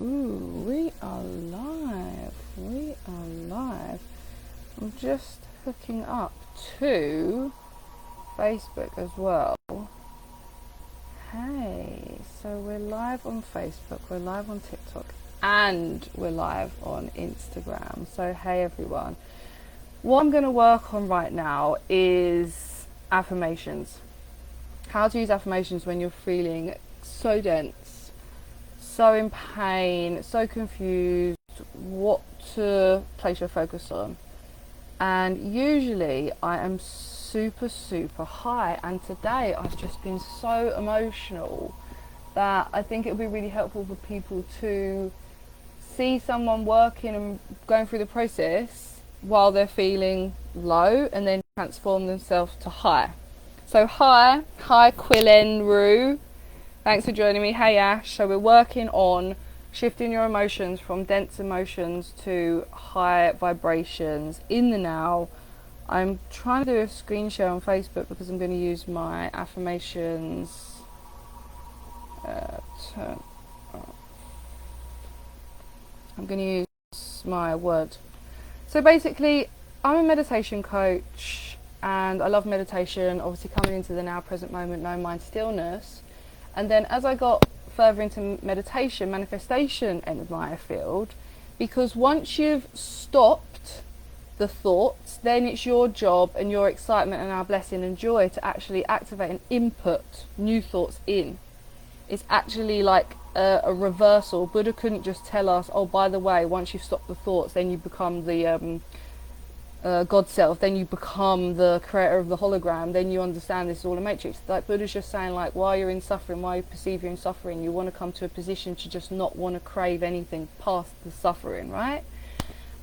Ooh, we are live. We are live. I'm just hooking up to Facebook as well. Hey, so we're live on Facebook, we're live on TikTok, and we're live on Instagram. So hey everyone. What I'm going to work on right now is affirmations. How to use affirmations when you're feeling so dense, so in pain, so confused, what to place your focus on. And usually I am super high, and today I've just been so emotional that I think it would be really helpful for people to see someone working and going through the process while they're feeling low, and then transform themselves to high. So hi Quillenru, thanks for joining me. Hey Ash. So we're working on shifting your emotions from dense emotions to high vibrations in the now. I'm trying to do a screen share on Facebook because I'm going to use my affirmations. I'm going to use my word. So basically, I'm a meditation coach and I love meditation, obviously coming into the now, present moment, no mind stillness. And then as I got further into meditation, manifestation entered my field, because once you've stopped the thoughts, then it's your job and your excitement and our blessing and joy to actually activate and input new thoughts in. It's actually like a reversal. Buddha couldn't just tell us, oh, by the way, once you've stopped the thoughts, then you become the God self, then you become the creator of the hologram, then you understand this is all a matrix. Like Buddha's just saying, like, while you're in suffering, while you perceive you're in suffering, you want to come to a position to just not want to crave anything past the suffering, right?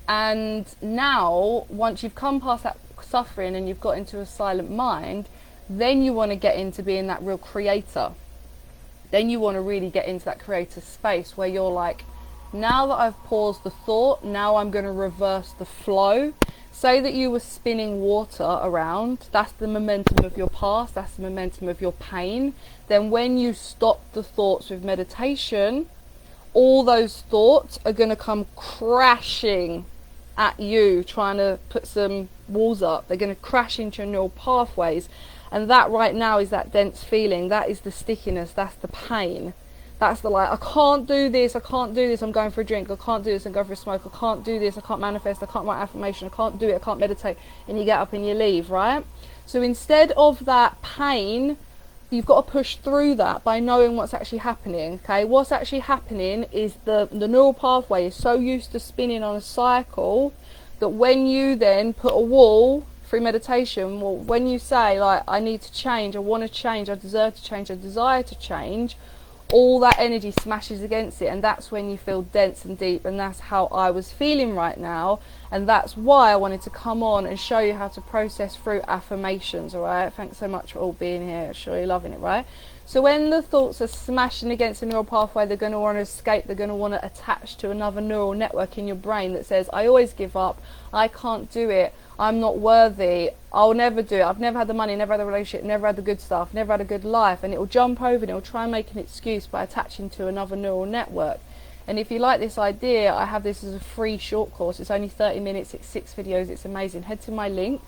And now, once you've come past that suffering and you've got into a silent mind, then you want to get into being that real creator. Then you want to really get into that creator space where you're like, now that I've paused the thought, now I'm going to reverse the flow. Say that you were spinning water around, that's the momentum of your past, that's the momentum of your pain. Then when you stop the thoughts with meditation, all those thoughts are going to come crashing at you, trying to put some walls up. They're going to crash into your neural pathways. And that right now is that dense feeling, that is the stickiness, that's the pain. That's the like, I can't do this, I'm going for a drink, I can't do this, I'm going for a smoke, I can't do this, I can't manifest, I can't write affirmation, I can't do it, I can't meditate, and you get up and you leave, right? So instead of that pain, you've got to push through that by knowing what's actually happening, okay? What's actually happening is the neural pathway is so used to spinning on a cycle that when you then put a wall through meditation, well, when you say, like, I need to change, I want to change, I deserve to change, I desire to change, all that energy smashes against it, and that's when you feel dense and deep. And that's how I was feeling right now, and that's why I wanted to come on and show you how to process through affirmations. All right, thanks so much for all being here. I'm sure you're loving it, right? So when the thoughts are smashing against a neural pathway, they're going to want to escape, they're going to want to attach to another neural network in your brain that says, I always give up, I can't do it, I'm not worthy, I'll never do it, I've never had the money, never had the relationship, never had the good stuff, never had a good life. And it will jump over and it will try and make an excuse by attaching to another neural network. And if you like this idea, I have this as a free short course. It's only 30 minutes, it's 6 videos, it's amazing. Head to my link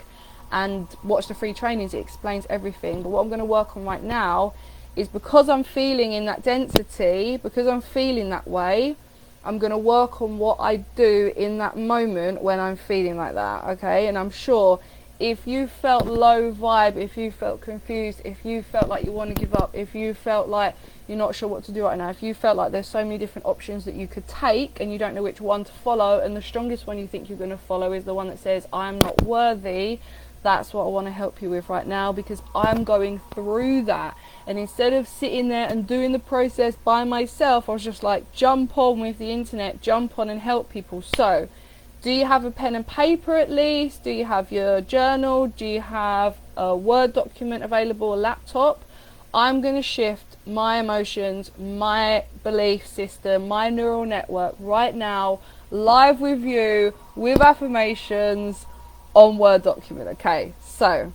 and watch the free trainings, it explains everything. But what I'm going to work on right now is, because I'm feeling in that density, because I'm feeling that way, I'm going to work on what I do in that moment when I'm feeling like that, okay? And I'm sure if you felt low vibe, if you felt confused, if you felt like you want to give up, if you felt like you're not sure what to do right now, if you felt like there's so many different options that you could take and you don't know which one to follow, and the strongest one you think you're going to follow is the one that says, I'm not worthy, that's what I want to help you with right now, because I'm going through that. And instead of sitting there and doing the process by myself, I was just like, jump on with the internet, jump on and help people. So do you have a pen and paper at least? Do you have your journal? Do you have a Word document available, a laptop? I'm going to shift my emotions, my belief system, my neural network right now, live with you, with affirmations on Word document. Okay, so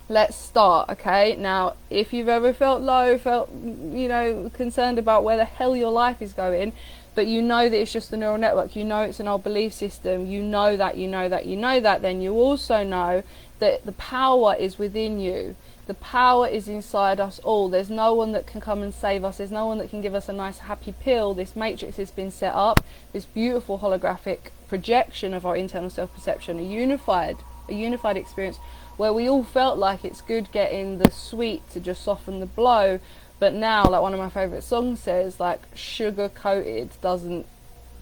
let's start. Okay, now if you've ever felt low, felt, you know, concerned about where the hell your life is going, but you know that it's just a neural network, you know it's an old belief system, you know that, then you also know that the power is within you. The power is inside us all. There's no one that can come and save us. There's no one that can give us a nice happy pill. This matrix has been set up, this beautiful holographic projection of our internal self-perception, a unified experience where we all felt like it's good getting the sweet to just soften the blow. But now, like one of my favourite songs says, like, sugar coated doesn't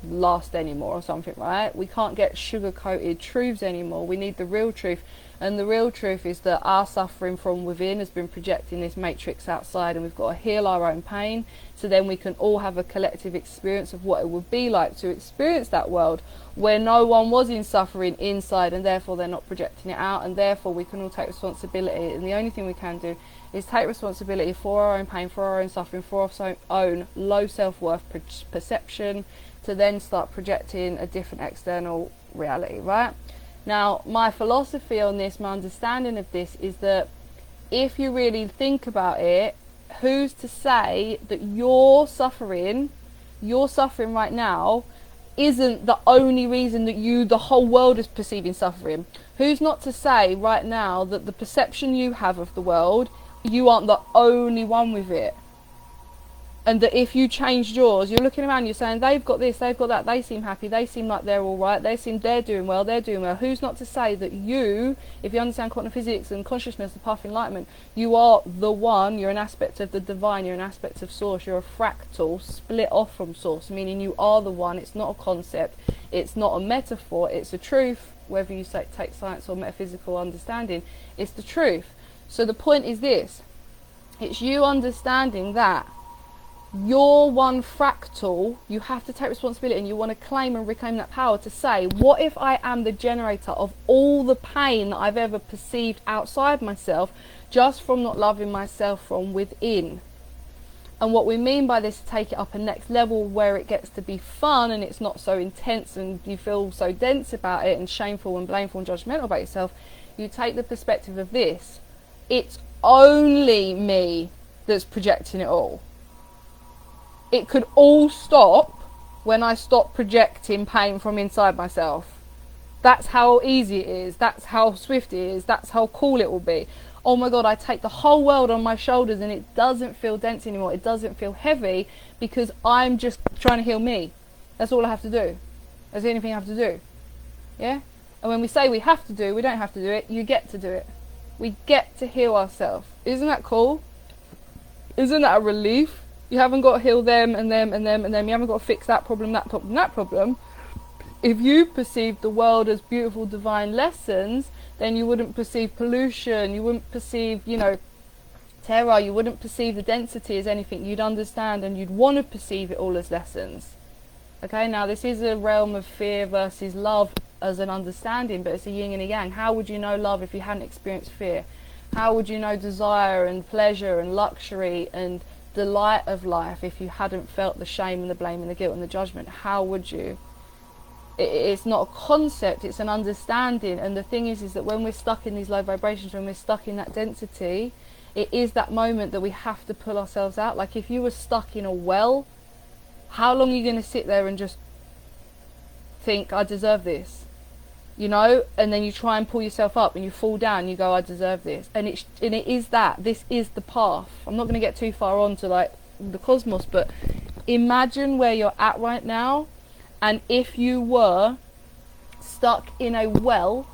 last anymore or something, right? We can't get sugar coated truths anymore. We need the real truth. And the real truth is that our suffering from within has been projecting this matrix outside, and we've got to heal our own pain, so then we can all have a collective experience of what it would be like to experience that world where no one was in suffering inside, and therefore they're not projecting it out, and therefore we can all take responsibility. And the only thing we can do is take responsibility for our own pain, for our own suffering, for our own low self-worth perception, to then start projecting a different external reality, right? Now, my philosophy on this, my understanding of this, is that if you really think about it, who's to say that your suffering right now, isn't the only reason that the whole world is perceiving suffering? Who's not to say right now that the perception you have of the world, you aren't the only one with it? And that if you changed yours, you're looking around, you're saying, they've got this, they've got that, they seem happy, they seem like they're all right, they're doing well. Who's not to say that you, if you understand quantum physics and consciousness, the path of enlightenment, you are the one, you're an aspect of the divine, you're an aspect of source, you're a fractal split off from source, meaning you are the one. It's not a concept, it's not a metaphor, it's a truth. Whether you take science or metaphysical understanding, it's the truth. So the point is this, it's you understanding that you're one fractal. You have to take responsibility, and you want to claim and reclaim that power to say, what if I am the generator of all the pain that I've ever perceived outside myself, just from not loving myself from within? And what we mean by this, take it up a next level where it gets to be fun and it's not so intense and you feel so dense about it and shameful and blameful and judgmental about yourself. You take the perspective of this, it's only me that's projecting it all. It could all stop when I stop projecting pain from inside myself. That's how easy it is. That's how swift it is. That's how cool it will be. Oh my God, I take the whole world on my shoulders and it doesn't feel dense anymore. It doesn't feel heavy because I'm just trying to heal me. That's all I have to do. That's the only thing I have to do. Yeah? And when we say we have to do, we don't have to do it. You get to do it. We get to heal ourselves. Isn't that cool? Isn't that a relief? You haven't got to heal them and them and them and them. You haven't got to fix that problem, that problem, that problem. If you perceive the world as beautiful divine lessons, then you wouldn't perceive pollution, you wouldn't perceive, terror, you wouldn't perceive the density as anything. You'd understand and you'd want to perceive it all as lessons. Okay, now this is a realm of fear versus love as an understanding, but it's a yin and a yang. How would you know love if you hadn't experienced fear? How would you know desire and pleasure and luxury and delight of life if you hadn't felt the shame and the blame and the guilt and the judgment? How would you? It's not a concept, it's an understanding. And the thing is that when we're stuck in these low vibrations, when we're stuck in that density, it is that moment that we have to pull ourselves out. Like if you were stuck in a well, how long are you going to sit there and just think, I deserve this? And then you try and pull yourself up and you fall down, you go, I deserve this. And it is that, this is the path. I'm not going to get too far on to like the cosmos, but imagine where you're at right now, and if you were stuck in a well,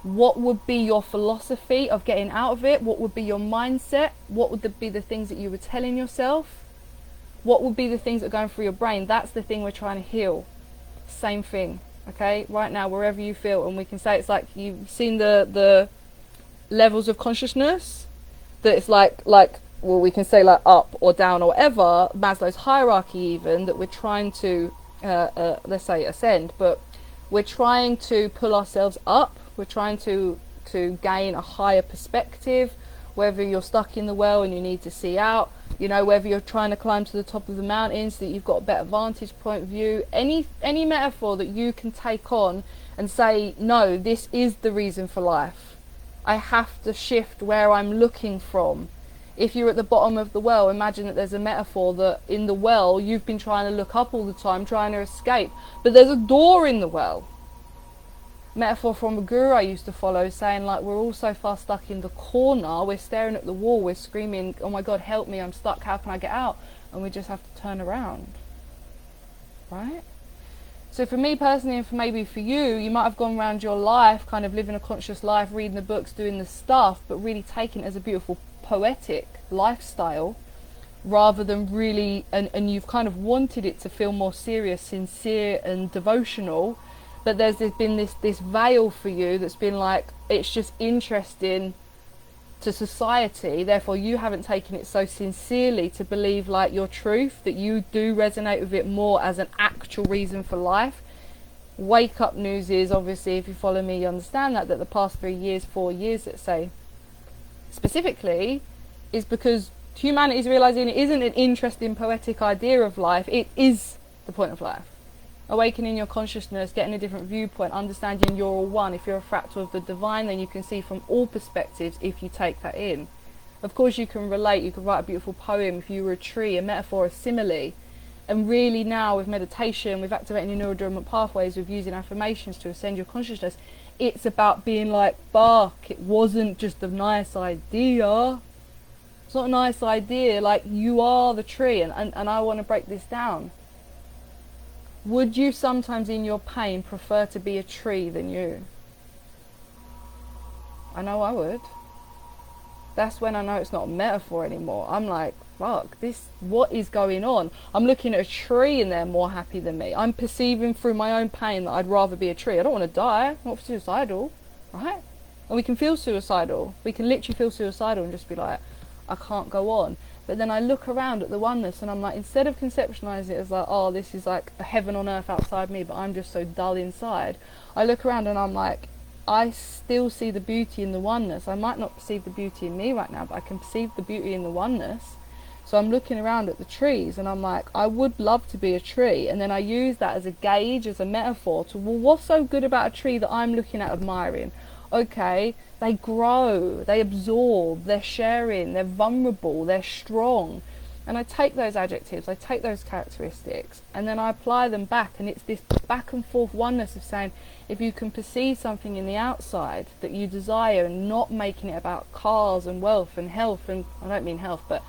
what would be your philosophy of getting out of it? What would be your mindset? What would be the things that you were telling yourself? What would be the things that are going through your brain? That's the thing we're trying to heal. Same thing. Okay, right now, wherever you feel, and we can say it's like you've seen the levels of consciousness, that it's like well, we can say like up or down or whatever, Maslow's hierarchy even, that we're trying to let's say ascend, but we're trying to pull ourselves up, we're trying to gain a higher perspective, whether you're stuck in the well and you need to see out, whether you're trying to climb to the top of the mountain so that you've got a better vantage point of view, any metaphor that you can take on and say, no, this is the reason for life. I have to shift where I'm looking from. If you're at the bottom of the well, imagine that there's a metaphor that in the well you've been trying to look up all the time, trying to escape, but there's a door in the well. Metaphor from a guru I used to follow, saying like, we're all so far stuck in the corner, we're staring at the wall, we're screaming, oh my God, help me, I'm stuck, how can I get out? And we just have to turn around, right? So for me personally, and for maybe for you, you might have gone around your life kind of living a conscious life, reading the books, doing the stuff, but really taking it as a beautiful poetic lifestyle rather than really, and you've kind of wanted it to feel more serious, sincere and devotional, but there's been this veil for you that's been like, it's just interesting to society, therefore you haven't taken it so sincerely to believe like your truth, that you do resonate with it more as an actual reason for life. Wake up news is, obviously, if you follow me, you understand that the past 3 years, 4 years, let's say, specifically, is because humanity is realizing it isn't an interesting poetic idea of life, it is the point of life. Awakening your consciousness, getting a different viewpoint, understanding you're all one. If you're a fractal of the divine, then you can see from all perspectives if you take that in. Of course you can relate, you can write a beautiful poem if you were a tree, a metaphor, a simile. And really now with meditation, with activating your neurodormant pathways, with using affirmations to ascend your consciousness, it's about being like, bark, it wasn't just a nice idea. It's not a nice idea, like you are the tree, and I want to break this down. Would you sometimes in your pain prefer to be a tree than you? I know I would. That's when I know it's not a metaphor anymore. I'm like, fuck, what is going on? I'm looking at a tree and they're more happy than me. I'm perceiving through my own pain that I'd rather be a tree. I don't want to die. I'm not suicidal, right? And we can feel suicidal. We can literally feel suicidal and just be like, I can't go on. But then I look around at the oneness and I'm like, instead of conceptualizing it as like, oh, this is like a heaven on earth outside me, but I'm just so dull inside, I look around and I'm like, I still see the beauty in the oneness. I might not perceive the beauty in me right now, but I can perceive the beauty in the oneness. So I'm looking around at the trees and I'm like, I would love to be a tree. And then I use that as a gauge, as a metaphor to, well, what's so good about a tree that I'm looking at admiring? Okay, they grow, they absorb, they're sharing, they're vulnerable, they're strong. And I take those adjectives, I take those characteristics, and then I apply them back, and it's this back and forth oneness of saying, if you can perceive something in the outside that you desire, and not making it about cars and wealth and health, and I don't mean health, but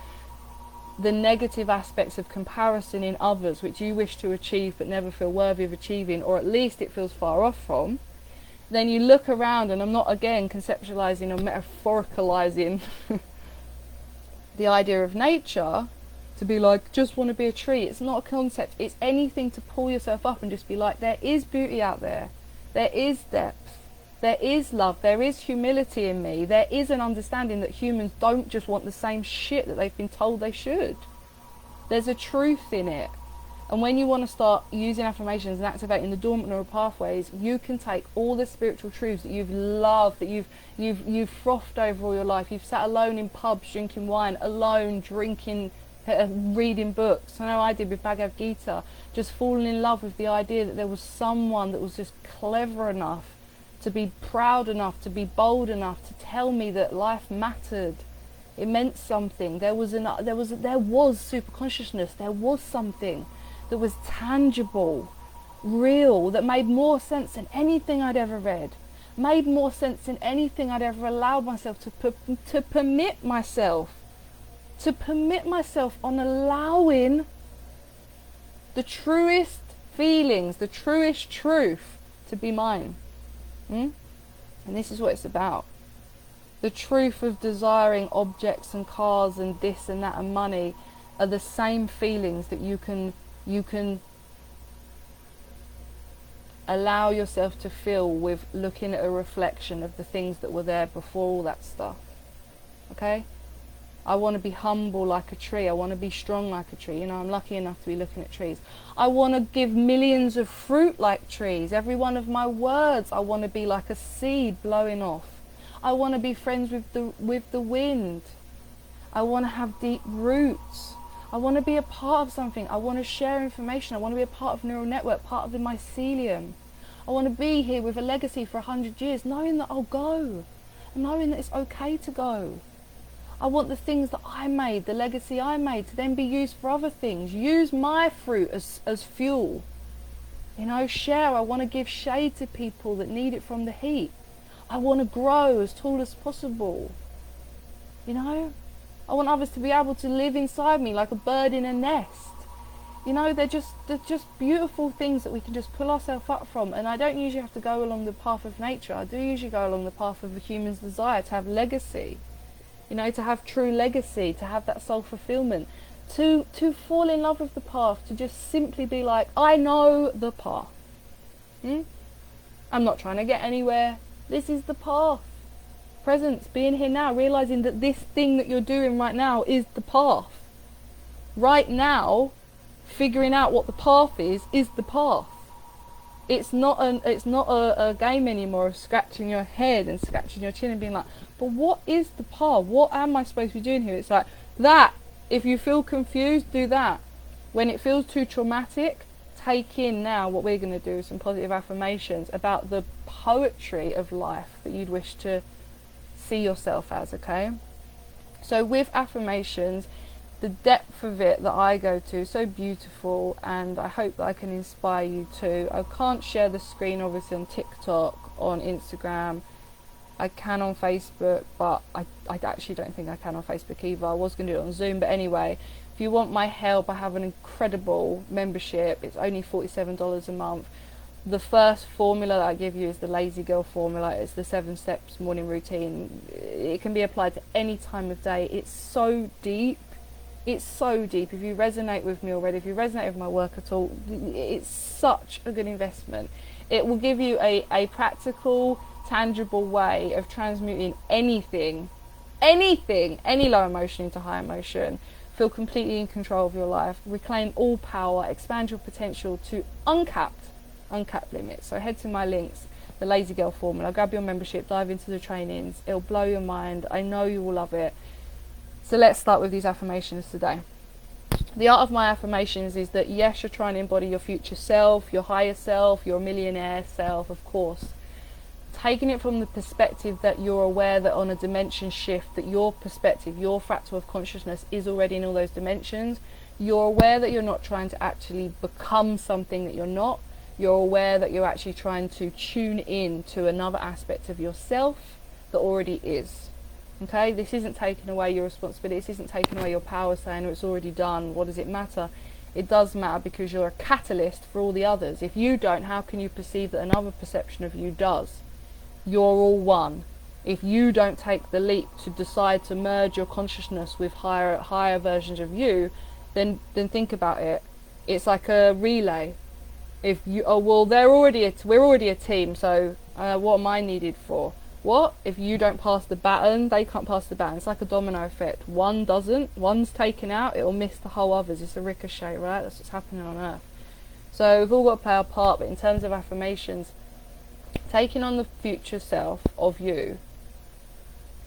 the negative aspects of comparison in others which you wish to achieve but never feel worthy of achieving, or at least it feels far off from, then you look around, and I'm not again conceptualizing or metaphoricalizing the idea of nature to be like, just want to be a tree. It's not a concept, it's anything to pull yourself up and just be like, there is beauty out there, there is depth, there is love, there is humility in me, there is an understanding that humans don't just want the same shit that they've been told they should. There's a truth in it. And when you want to start using affirmations and activating the dormant neural pathways, you can take all the spiritual truths that you've loved, that you've frothed over all your life. You've sat alone in pubs drinking wine, alone drinking, reading books. I know I did with Bhagavad Gita, just falling in love with the idea that there was someone that was just clever enough to be proud enough, to be bold enough to tell me that life mattered. It meant something. There was super consciousness. There was something that was tangible, real, that made more sense than anything I'd ever read, made more sense than anything I'd ever allowed myself to permit myself on allowing the truest feelings, the truest truth to be mine. And this is what it's about. The truth of desiring objects and cars and this and that and money are the same feelings that you can allow yourself to feel with looking at a reflection of the things that were there before all that stuff. Okay? I want to be humble like a tree. I want to be strong like a tree. You know, I'm lucky enough to be looking at trees. I want to give millions of fruit like trees. Every one of my words, I want to be like a seed blowing off. I want to be friends with the wind. I want to have deep roots. I want to be a part of something. I want to share information. I want to be a part of a neural network, part of the mycelium. I want to be here with a legacy for 100 years, knowing that I'll go, knowing that it's okay to go. I want the things that I made, the legacy I made, to then be used for other things. Use my fruit as fuel. You know, share. I want to give shade to people that need it from the heat. I want to grow as tall as possible. You know, I want others to be able to live inside me like a bird in a nest. You know, they're just beautiful things that we can just pull ourselves up from. And I don't usually have to go along the path of nature. I do usually go along the path of a human's desire to have legacy. You know, to have true legacy, to have that soul fulfillment, to fall in love with the path, to just simply be like, I know the path. I'm not trying to get anywhere. This is the path. Presence, being here now, realizing that this thing that you're doing right now is the path. Right now, figuring out what the path is the path. It's not a game anymore of scratching your head and scratching your chin and being like, but what is the path? What am I supposed to be doing here? It's like that. If you feel confused, do that. When it feels too traumatic, take in now what we're going to do, some positive affirmations about the poetry of life that you'd wish to see yourself as, okay? So with affirmations, the depth of it that I go to, so beautiful, and I hope that I can inspire you too. I can't share the screen obviously on TikTok, on Instagram. I can on Facebook, but I actually don't think I can on Facebook either. I was going to do it on Zoom, but anyway, if you want my help, I have an incredible membership. It's only $47 a month. The first formula that I give you is the Lazy Girl formula. It's the 7 steps morning routine. It can be applied to any time of day. It's so deep. It's so deep. If you resonate with me already, if you resonate with my work at all, it's such a good investment. It will give you a practical, tangible way of transmuting anything, any low emotion into high emotion. Feel completely in control of your life. Reclaim all power. Expand your potential to uncapped limits. So head to my links, the Lazy Girl formula. Grab your membership. Dive into the trainings. It'll blow your mind. I know you will love it. So let's start with these affirmations today. The art of my affirmations is that yes, you're trying to embody your future self, your higher self, your millionaire self, of course. Taking it from the perspective that you're aware that on a dimension shift, that your perspective, your fractal of consciousness is already in all those dimensions. You're aware that you're not trying to actually become something that you're not. You're aware that you're actually trying to tune in to another aspect of yourself that already is. Okay, this isn't taking away your responsibility, this isn't taking away your power, saying, oh, it's already done, what does it matter? It does matter, because you're a catalyst for all the others. If you don't, how can you perceive that another perception of you does? You're all one. If you don't take the leap to decide to merge your consciousness with higher versions of you, then think about it. It's like a relay. If you, oh well, we're already a team, so what am I needed for? What? If you don't pass the baton, they can't pass the baton. It's like a domino effect. One doesn't, one's taken out, it'll miss the whole others. It's a ricochet, right? That's what's happening on Earth. So we've all got to play our part, but in terms of affirmations, taking on the future self of you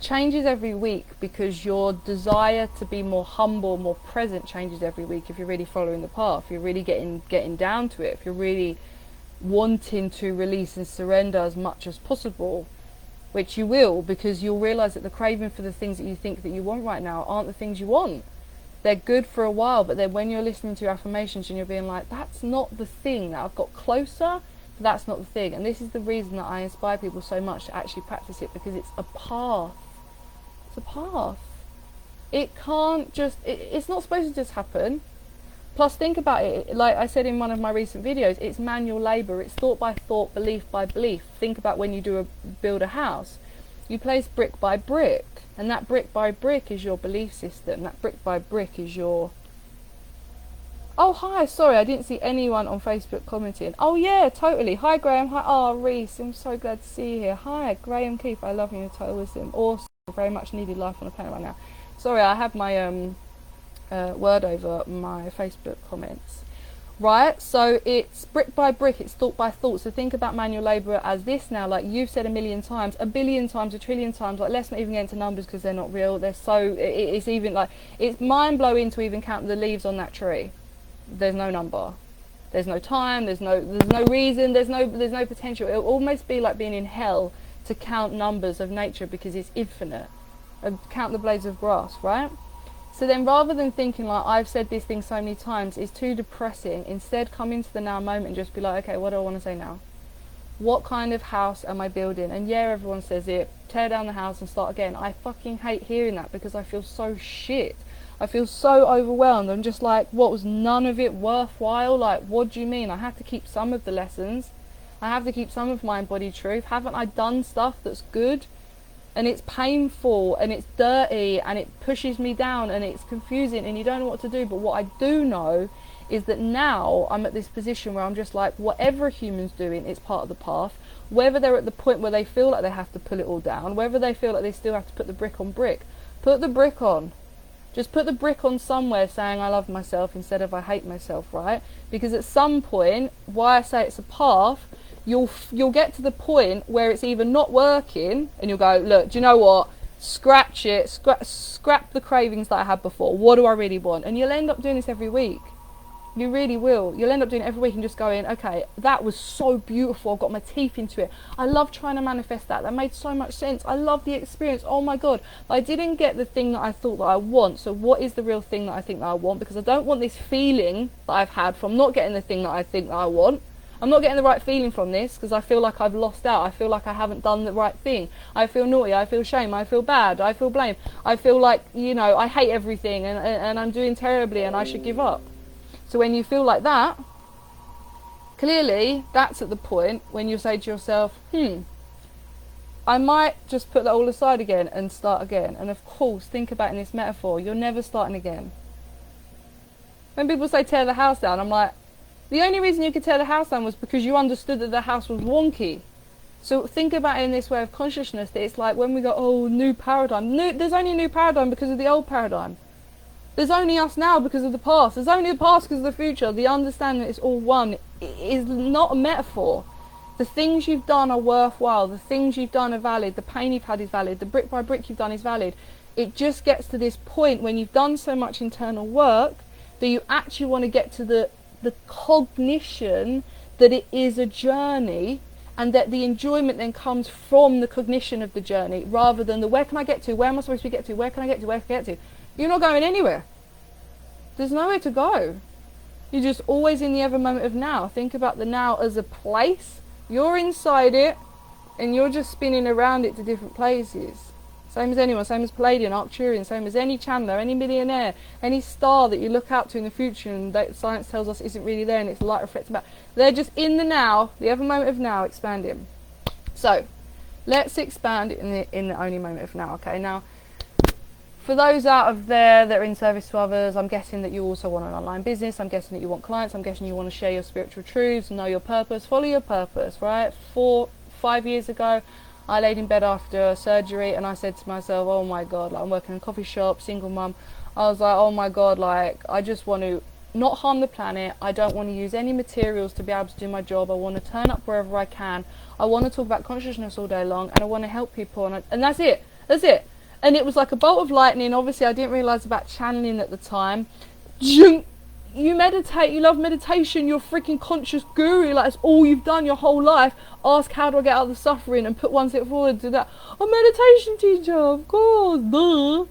changes every week, because your desire to be more humble, more present changes every week. If you're really following the path, if you're really getting down to it, if you're really wanting to release and surrender as much as possible, which you will, because you'll realize that the craving for the things that you think that you want right now aren't the things you want. They're good for a while, but then when you're listening to your affirmations and you're being like, that's not the thing, that I've got closer, but that's not the thing. And this is the reason that I inspire people so much to actually practice it, because it's a path. It's a path. It can't just, it's not supposed to just happen. Plus, think about it, like I said in one of my recent videos, it's manual labour, it's thought by thought, belief by belief. Think about when you build a house. You place brick by brick, and that brick by brick is your belief system. That brick by brick is your... Oh, hi, sorry, I didn't see anyone on Facebook commenting. Oh, yeah, totally. Hi, Graham. Hi, Reese, I'm so glad to see you here. Hi, Graham Keith, I love you in total wisdom. Awesome, very much needed life on the planet right now. Sorry, I have my... word over my Facebook comments. Right, so it's brick by brick, it's thought by thought. So think about manual labour as this now, like you've said a million times, a billion times, a trillion times. Like, let's not even get into numbers because they're not real. They're so, it's even like, it's mind blowing to even count the leaves on that tree. There's no number, there's no time, there's no reason, there's no potential. It'll almost be like being in hell to count numbers of nature, because it's infinite. count the blades of grass, right? So then rather than thinking like, I've said this thing so many times, it's too depressing. Instead, come into the now moment and just be like, okay, what do I want to say now? What kind of house am I building? And yeah, everyone says it, tear down the house and start again. I fucking hate hearing that because I feel so shit. I feel so overwhelmed. I'm just like, what, was none of it worthwhile? Like, what do you mean? I have to keep some of the lessons. I have to keep some of my embodied truth. Haven't I done stuff that's good? And it's painful and it's dirty and it pushes me down and it's confusing and you don't know what to do. But what I do know is that now I'm at this position where I'm just like, whatever a human's doing, it's part of the path. Whether they're at the point where they feel like they have to pull it all down, whether they feel like they still have to put the brick on brick, put the brick on. Just put the brick on somewhere saying I love myself instead of I hate myself, right? Because at some point, why I say it's a path, you'll get to the point where it's either not working and you'll go, look, do you know what? Scratch it, scrap the cravings that I had before. What do I really want? And you'll end up doing this every week. You really will. You'll end up doing it every week and just going, okay, that was so beautiful. I've got my teeth into it. I love trying to manifest that. That made so much sense. I love the experience. Oh my God. I didn't get the thing that I thought that I want. So what is the real thing that I think that I want? Because I don't want this feeling that I've had from not getting the thing that I think that I want. I'm not getting the right feeling from this because I feel like I've lost out. I feel like I haven't done the right thing. I feel naughty. I feel shame. I feel bad. I feel blame. I feel like, you know, I hate everything and I'm doing terribly and I should give up. So when you feel like that, clearly that's at the point when you say to yourself, I might just put that all aside again and start again. And of course, think about in this metaphor, you're never starting again. When people say tear the house down, I'm like, the only reason you could tear the house down was because you understood that the house was wonky. So think about it in this way of consciousness, that it's like when we go, oh, new paradigm. There's only a new paradigm because of the old paradigm. There's only us now because of the past. There's only the past because of the future. The understanding that it's all one is not a metaphor. The things you've done are worthwhile. The things you've done are valid. The pain you've had is valid. The brick by brick you've done is valid. It just gets to this point when you've done so much internal work that you actually want to get to the cognition that it is a journey, and that the enjoyment then comes from the cognition of the journey rather than the where can I get to, where am I supposed to get to, where can I get to, where can I get to. You're not going anywhere. There's nowhere to go. You're just always in the ever moment of now. Think about the now as a place. You're inside it and you're just spinning around it to different places. Same as anyone, same as Palladian, Arcturian, same as any channeler, any millionaire, any star that you look out to in the future and that science tells us isn't really there and it's light reflecting back. They're just in the now, the ever moment of now, expanding. So, let's expand in the only moment of now, okay? Now, for those out of there that are in service to others, I'm guessing that you also want an online business. I'm guessing that you want clients. I'm guessing you want to share your spiritual truths, know your purpose, follow your purpose, right? 5 years ago, I laid in bed after surgery and I said to myself, oh my God, like I'm working in a coffee shop, single mum. I was like, oh my God, like I just want to not harm the planet. I don't want to use any materials to be able to do my job. I want to turn up wherever I can. I want to talk about consciousness all day long and I want to help people. And that's it. That's it. And it was like a bolt of lightning. Obviously, I didn't realise about channeling at the time. You meditate, you love meditation, you're a freaking conscious guru, like it's all you've done your whole life. Ask how do I get out of the suffering and put one step forward to that. I'm a meditation teacher, of course, duh.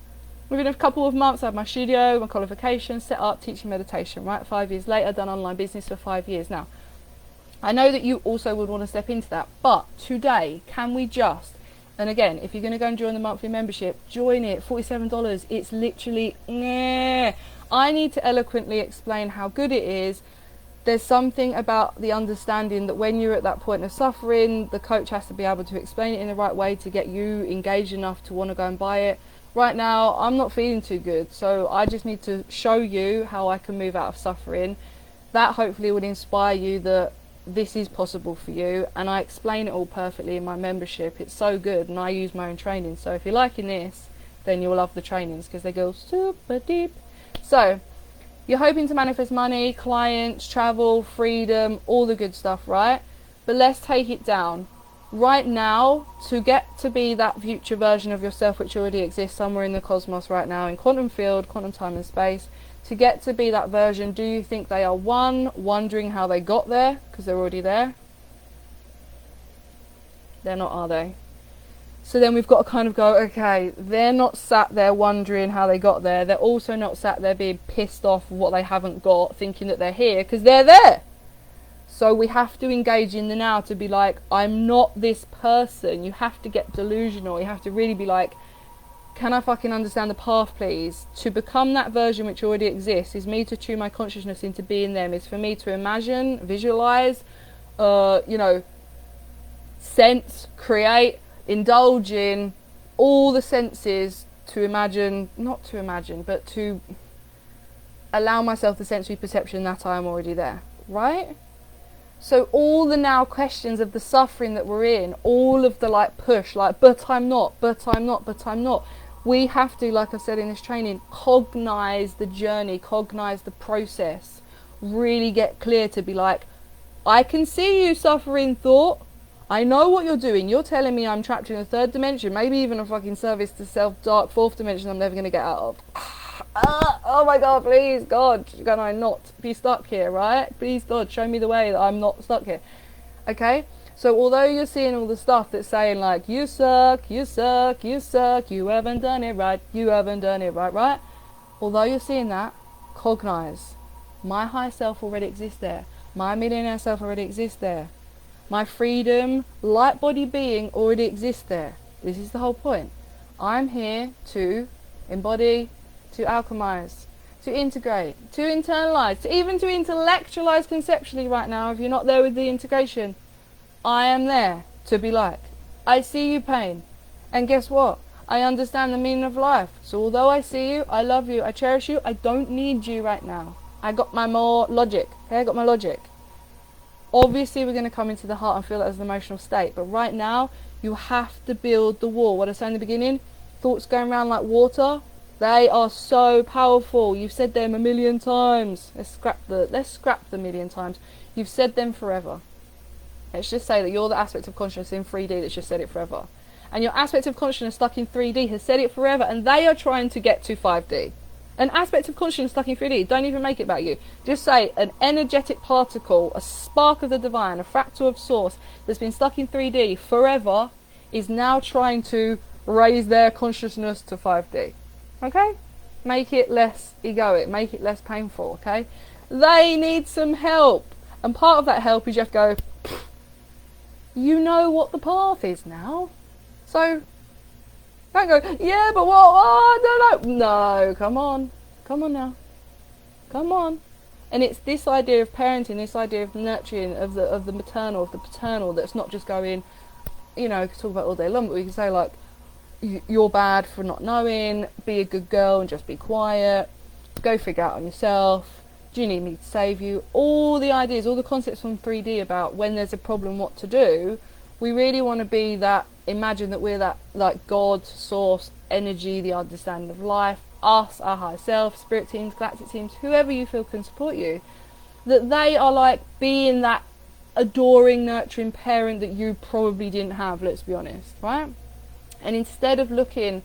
Within a couple of months I had my studio, my qualifications set up, teaching meditation, right? 5 years later, done online business for 5 years. Now, I know that you also would want to step into that, but today, can we just, and again, if you're going to go and join the monthly membership, join it, $47, it's literally, I need to eloquently explain how good it is. There's something about the understanding that when you're at that point of suffering, the coach has to be able to explain it in the right way to get you engaged enough to want to go and buy it. Right now, I'm not feeling too good, so I just need to show you how I can move out of suffering. That hopefully would inspire you that this is possible for you, and I explain it all perfectly in my membership. It's so good, and I use my own training. So if you're liking this, then you'll love the trainings because they go super deep. So, you're hoping to manifest money, clients, travel, freedom, all the good stuff, right? But let's take it down. Right now, to get to be that future version of yourself which already exists somewhere in the cosmos right now, in quantum field, quantum time and space, to get to be that version, do you think they are wondering how they got there? Because they're already there? They're not, are they? So then we've got to kind of go, okay, they're not sat there wondering how they got there. They're also not sat there being pissed off with what they haven't got, thinking that they're here, because they're there. So we have to engage in the now to be like, I'm not this person. You have to get delusional. You have to really be like, can I fucking understand the path, please? To become that version which already exists is me to tune my consciousness into being them. It's for me to imagine, visualize, sense, create, indulge in all the senses to imagine, not to imagine, but to allow myself the sensory perception that I am already there, right? So all the now questions of the suffering that we're in, all of the like push, like, but I'm not, but I'm not, but I'm not. We have to, like I said in this training, cognize the journey, cognize the process, really get clear to be like, I can see you suffering thought. I know what you're doing. You're telling me I'm trapped in a third dimension, maybe even a fucking service to self, dark fourth dimension I'm never going to get out of. Oh my God, please, God, can I not be stuck here, right? Please, God, show me the way that I'm not stuck here. Okay? So although you're seeing all the stuff that's saying like, you suck, you suck, you suck, you haven't done it right, you haven't done it right, right? Although you're seeing that, cognize. My higher self already exists there. My millionaire self already exists there. My freedom, light body being already exists there. This is the whole point. I'm here to embody, to alchemize, to integrate, to internalize, to even to intellectualize conceptually right now if you're not there with the integration. I am there to be like, I see you pain, and guess what? I understand the meaning of life. So although I see you, I love you, I cherish you, I don't need you right now. I got my more logic. Okay, I got my logic. Obviously we're going to come into the heart and feel it as an emotional state, but right now you have to build the wall. What I said in the beginning, thoughts going around like water, they are so powerful. You've said them a million times. Let's scrap the million times. You've said them forever. Let's just say that you're the aspect of consciousness in 3D that's just said it forever. And your aspect of consciousness stuck in 3D has said it forever, and they are trying to get to 5D. An aspect of consciousness stuck in 3D, don't even make it about you. Just say an energetic particle, a spark of the divine, a fractal of source that's been stuck in 3D forever is now trying to raise their consciousness to 5D. Okay? Make it less egoic, make it less painful, okay? They need some help. And part of that help is you have to go, you know what the path is now. So, don't go, yeah, but what? Oh, I don't know. No, come on. Come on now. Come on. And it's this idea of parenting, this idea of nurturing, of the maternal, of the paternal, that's not just going, you know, we can talk about it all day long, but we can say like, you're bad for not knowing, be a good girl and just be quiet, go figure out on yourself, do you need me to save you? All the ideas, all the concepts from 3D about when there's a problem, what to do. We really want to be that, imagine that we're that like God, source, energy, the understanding of life, us, our higher self, spirit teams, galactic teams, whoever you feel can support you, that they are like being that adoring, nurturing parent that you probably didn't have, let's be honest, right? And instead of looking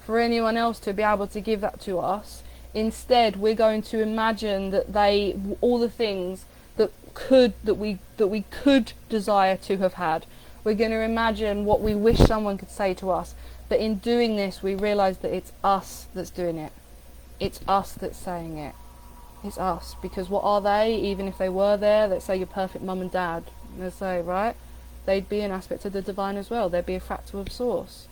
for anyone else to be able to give that to us, instead we're going to imagine that they, all the things that we could desire to have had. We're going to imagine what we wish someone could say to us. But in doing this, we realise that it's us that's doing it. It's us that's saying it. It's us. Because what are they, even if they were there, let's say your perfect mum and dad, let's say, right? They'd be an aspect of the divine as well. They'd be a fractal of source.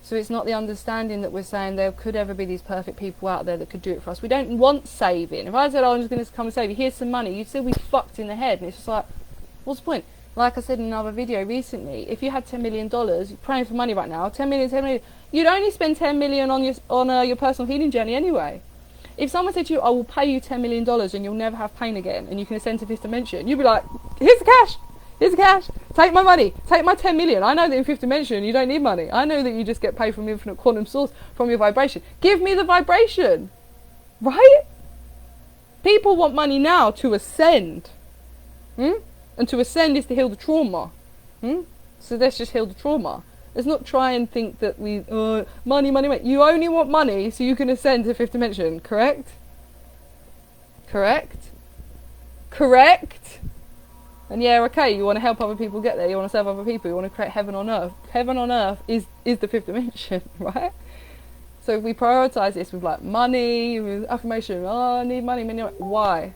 So it's not the understanding that we're saying there could ever be these perfect people out there that could do it for us. We don't want saving. If I said, oh, I'm just going to come and save you, here's some money, you'd still be fucked in the head. And it's just like, what's the point? Like I said in another video recently, if you had $10 million, you're praying for money right now, 10 million, you'd only spend 10 million on your personal healing journey anyway. If someone said to you, I will pay you $10 million and you'll never have pain again and you can ascend to fifth dimension, you'd be like, here's the cash. Here's the cash. Take my money. Take my 10 million. I know that in fifth dimension you don't need money. I know that you just get paid from infinite quantum source, from your vibration. Give me the vibration. Right? People want money now to ascend. And to ascend is to heal the trauma. So let's just heal the trauma. Let's not try and think that we, money. You only want money so you can ascend to fifth dimension. Correct? Correct? Correct? And yeah, okay, you want to help other people get there, you want to serve other people, you want to create heaven on earth. Heaven on earth is the fifth dimension, right? So if we prioritize this with like money, with affirmation, oh, I need money, why?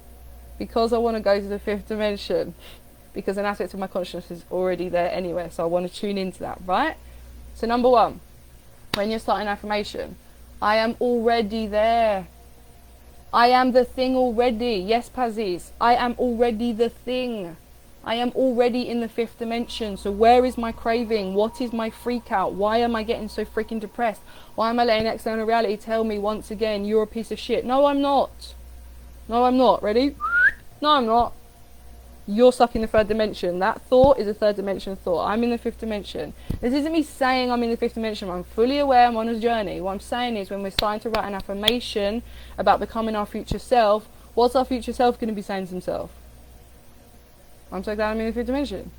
Because I want to go to the fifth dimension. Because an aspect of my consciousness is already there anyway, so I want to tune into that, right? So number one, when you're starting affirmation, I am already there. I am the thing already. Yes, Pazis, I am already the thing. I am already in the fifth dimension. So where is my craving? What is my freak out? Why am I getting so freaking depressed? Why am I letting external reality tell me once again, you're a piece of shit? No, I'm not. No, I'm not. Ready? No, I'm not. You're stuck in the third dimension. That thought is a third dimension thought. I'm in the fifth dimension. This isn't me saying I'm in the fifth dimension. I'm fully aware I'm on a journey. What I'm saying is when we're starting to write an affirmation about becoming our future self, what's our future self going to be saying to himself? I'm so glad I'm in the fifth dimension.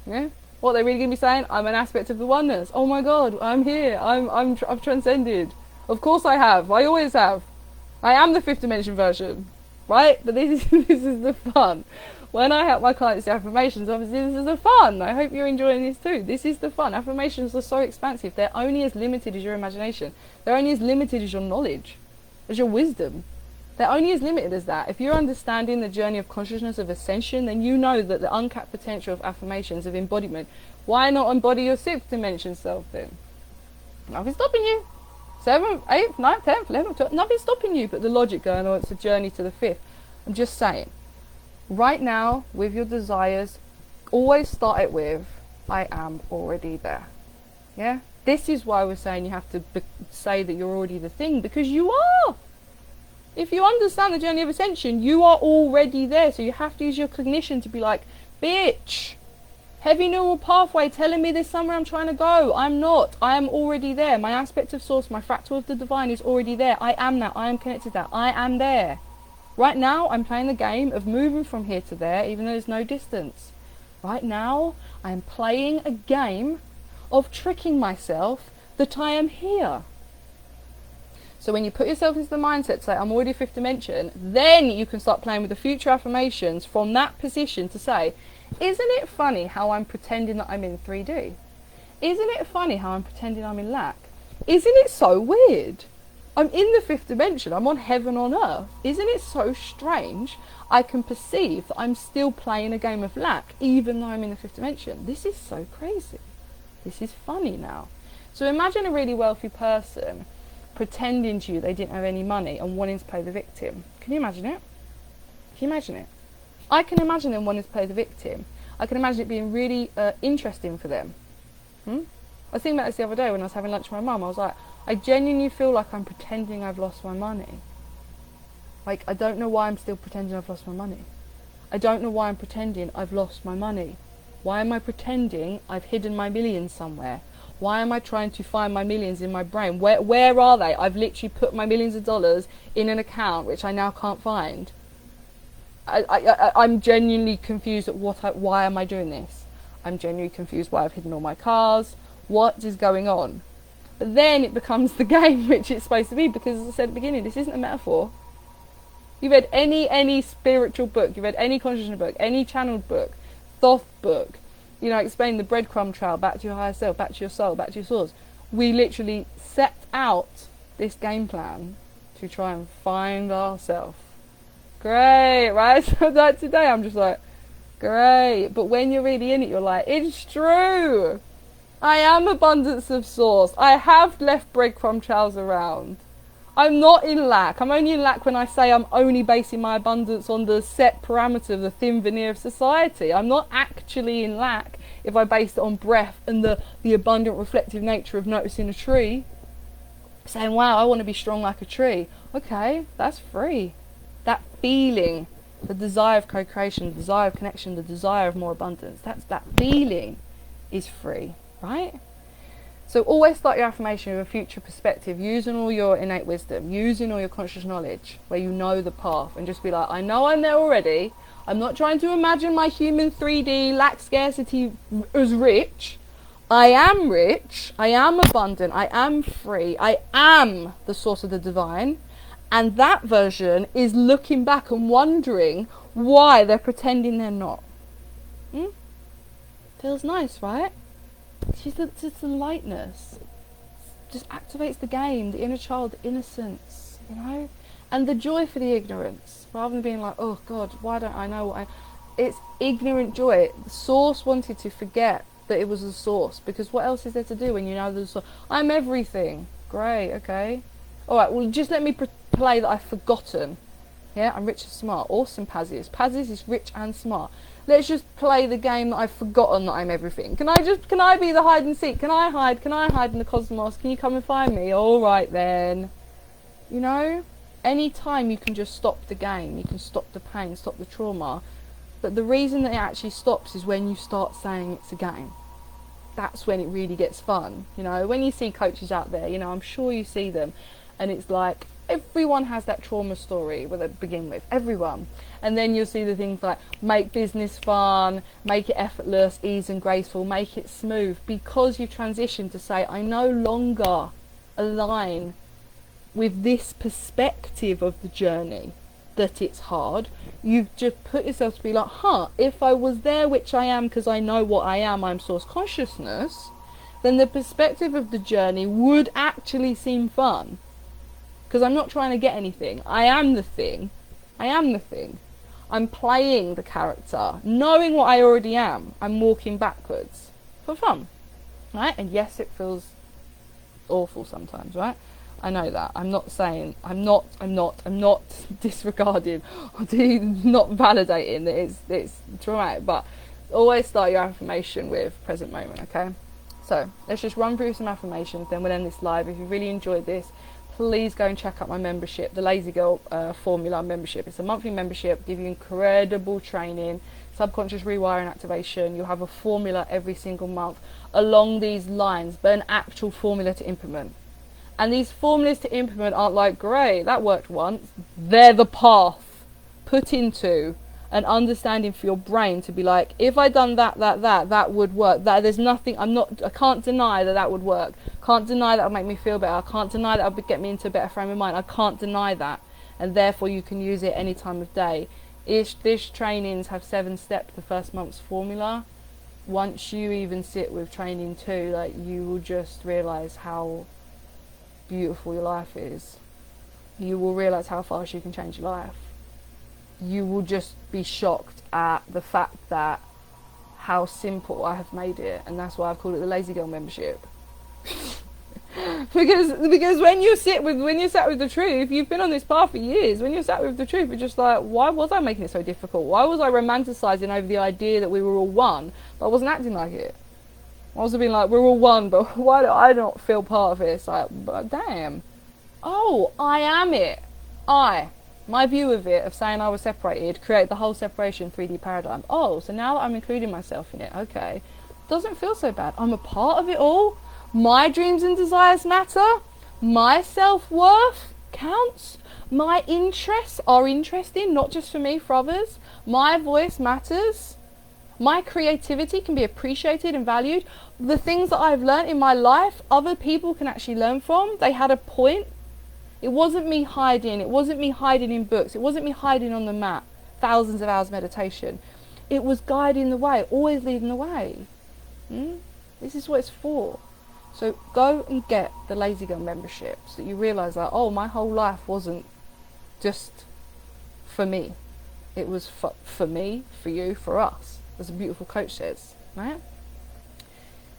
Yeah? What they're really going to be saying? I'm an aspect of the oneness. Oh my God, I'm here. I've transcended. Of course I have. I always have. I am the fifth dimension version. Right? But this is the fun. When I help my clients do affirmations, obviously this is the fun. I hope you're enjoying this too. This is the fun. Affirmations are so expansive. They're only as limited as your imagination. They're only as limited as your knowledge, as your wisdom. They're only as limited as that. If you're understanding the journey of consciousness of ascension, then you know that the uncapped potential of affirmations, of embodiment. Why not embody your sixth dimension self then? Nothing's stopping you. 7th, 8th, 9th, 10th, 11th, 12th, nothing's stopping you but the logic going, oh, it's a journey to the fifth. I'm just saying. Right now, with your desires, always start it with, I am already there. Yeah? This is why we're saying you have to say that you're already the thing, because you are. If you understand the journey of ascension, you are already there. So you have to use your cognition to be like, bitch, heavy neural pathway telling me there's somewhere I'm trying to go. I'm not. I am already there. My aspect of source, my fractal of the divine is already there. I am that. I am connected to that. I am there. Right now, I'm playing the game of moving from here to there, even though there's no distance. Right now, I am playing a game of tricking myself that I am here. So when you put yourself into the mindset to say, I'm already fifth dimension, then you can start playing with the future affirmations from that position to say, isn't it funny how I'm pretending that I'm in 3D? Isn't it funny how I'm pretending I'm in lack? Isn't it so weird? I'm in the fifth dimension. I'm on heaven on earth. Isn't it so strange? I can perceive that I'm still playing a game of lack, even though I'm in the fifth dimension. This is so crazy. This is funny now. So imagine a really wealthy person pretending to you they didn't have any money and wanting to play the victim. Can you imagine it? Can you imagine it? I can imagine them wanting to play the victim. I can imagine it being really interesting for them. I was thinking about this the other day when I was having lunch with my mum. I was like, I genuinely feel like I'm pretending I've lost my money. Like, I don't know why I'm still pretending I've lost my money. I don't know why I'm pretending I've lost my money. Why am I pretending I've hidden my millions somewhere? Why am I trying to find my millions in my brain? Where are they? I've literally put my millions of dollars in an account which I now can't find. I'm genuinely confused at why am I doing this? I'm genuinely confused why I've hidden all my cars. What is going on? But then it becomes the game which it's supposed to be, because as I said at the beginning, this isn't a metaphor. You've read any spiritual book, you've read any consciousness book, any channeled book, Thoth book, you know, explain the breadcrumb trail back to your higher self, back to your soul, back to your source. We literally set out this game plan to try and find ourselves. Great, right? So that today I'm just like, great. But when you're really in it, you're like, it's true. I am abundance of source. I have left breadcrumb trails around. I'm not in lack. I'm only in lack when I say I'm only basing my abundance on the set parameter of the thin veneer of society. I'm not actually in lack if I base it on breath and the abundant reflective nature of noticing a tree. Saying, wow, I want to be strong like a tree. Okay, that's free. That feeling, the desire of co-creation, the desire of connection, the desire of more abundance, that feeling is free, right? So always start your affirmation with a future perspective, using all your innate wisdom, using all your conscious knowledge, where you know the path, and just be like, I know I'm there already. I'm not trying to imagine my human 3D lack scarcity as rich. I am rich, I am abundant, I am free, I am the source of the divine. And that version is looking back and wondering why they're pretending they're not. Mm? Feels nice, right? Just the lightness. Just activates the game, the inner child, the innocence, you know? And the joy for the ignorance. Rather than being like, oh God, why don't I know what I... It's ignorant joy. The source wanted to forget that it was the source, because what else is there to do when you know there's a source? I'm everything. Great, okay. Alright, well just let me play that I've forgotten. Yeah, I'm rich and smart. Awesome, Pazzies. Pazzies is rich and smart. Let's just play the game that I've forgotten that I'm everything. Can I be the hide and seek? Can I hide in the cosmos? Can you come and find me? Alright then. You know? Any time you can just stop the game. You can stop the pain, stop the trauma. But the reason that it actually stops is when you start saying it's a game. That's when it really gets fun. You know, when you see coaches out there, you know, I'm sure you see them, and it's like, everyone has that trauma story where they begin with, everyone. And then you'll see the things like, make business fun, make it effortless, ease and graceful, make it smooth, because you've transitioned to say, I no longer align with this perspective of the journey, that it's hard. You've just put yourself to be like, if I was there, which I am, because I know what I am, I'm source consciousness, then the perspective of the journey would actually seem fun. Because I'm not trying to get anything. I am the thing. I'm playing the character. Knowing what I already am, I'm walking backwards. For fun. Right? And yes, it feels awful sometimes, right? I know that. I'm not saying, I'm not disregarding or not validating that it's traumatic, but always start your affirmation with present moment, okay? So let's just run through some affirmations, then we'll end this live. If you really enjoyed this, please go and check out my membership, the Lazy Girl Formula membership. It's a monthly membership, give you incredible training, subconscious rewiring activation. You'll have a formula every single month along these lines, but an actual formula to implement. And these formulas to implement aren't like, great, that worked once. They're the path put into an understanding for your brain to be like, if I done that would work. That there's nothing, I can't deny that would work. Can't deny that would make me feel better. I can't deny that would get me into a better frame of mind. I can't deny that. And therefore you can use it any time of day. These trainings have 7 steps, the first month's formula. Once you even sit with training 2, like, you will just realise how beautiful your life is. You will realise how fast you can change your life. You will just be shocked at the fact that how simple I have made it, and that's why I've called it the Lazy Girl membership. because when you sat with the truth, you've been on this path for years. When you're sat with the truth, it's just like, why was I making it so difficult? Why was I romanticizing over the idea that we were all one, but I wasn't acting like it? I was being like, we're all one, but why do I not feel part of it? It's like, but damn. Oh, I am it. My view of it, of saying I was separated, create the whole separation 3D paradigm. Oh, so now that I'm including myself in it, okay. Doesn't feel so bad. I'm a part of it all. My dreams and desires matter. My self-worth counts. My interests are interesting, not just for me, for others. My voice matters. My creativity can be appreciated and valued. The things that I've learned in my life, other people can actually learn from. They had a point. It wasn't me hiding. It wasn't me hiding in books. It wasn't me hiding on the mat. Thousands of hours meditation. It was guiding the way, always leading the way. This is what it's for. So go and get the Lazy Girl membership so that you realise that, oh, my whole life wasn't just for me. It was for me, for you, for us. As a beautiful coach says, right?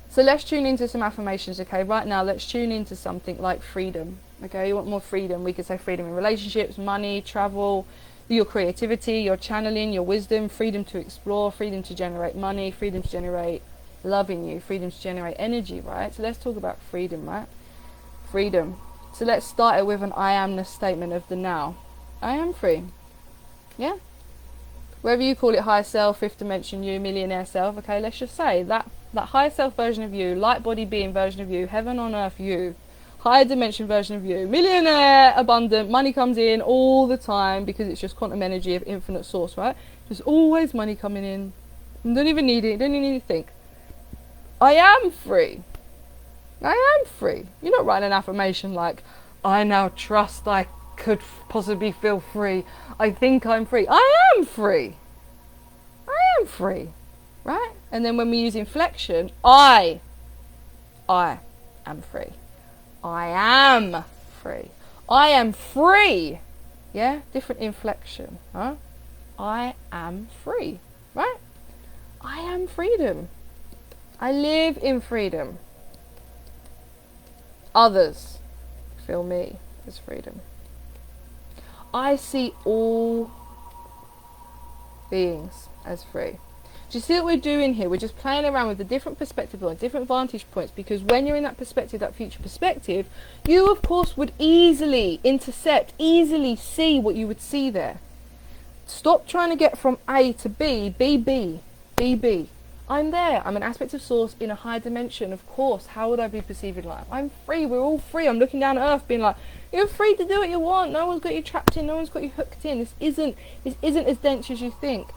So let's tune into some affirmations, okay? Right now, let's tune into something like freedom, okay? You want more freedom. We could say freedom in relationships, money, travel, your creativity, your channeling, your wisdom, freedom to explore, freedom to generate money, freedom to generate love in you, freedom to generate energy, right? So let's talk about freedom, right? Freedom. So let's start it with an I amness statement of the now. I am free. Yeah? Whether you call it higher self, fifth dimension you, millionaire self, okay, let's just say that higher self version of you, light body being version of you, heaven on earth you, higher dimension version of you, millionaire, abundant, money comes in all the time because it's just quantum energy of infinite source, right? There's always money coming in. You don't even need it, you don't even need to think. I am free. I am free. You're not writing an affirmation like, I now trust I could possibly feel free. I think I'm free. I am free. I am free. right? And then when we use inflection, I am free. I am free. I am free. Yeah, different inflection, huh? I am free, right? I am freedom. I live in freedom. Others feel me as freedom. I see all beings as free. Do you see what we're doing here? We're just playing around with the different perspectives and different vantage points, because when you're in that perspective, that future perspective, you of course would easily intercept, easily see what you would see there. Stop trying to get from A to B, B. I'm there. I'm an aspect of source in a high dimension. Of course, how would I be perceiving life? I'm free. We're all free. I'm looking down at earth being like, you're free to do what you want. No one's got you trapped in. No one's got you hooked in. This isn't as dense as you think.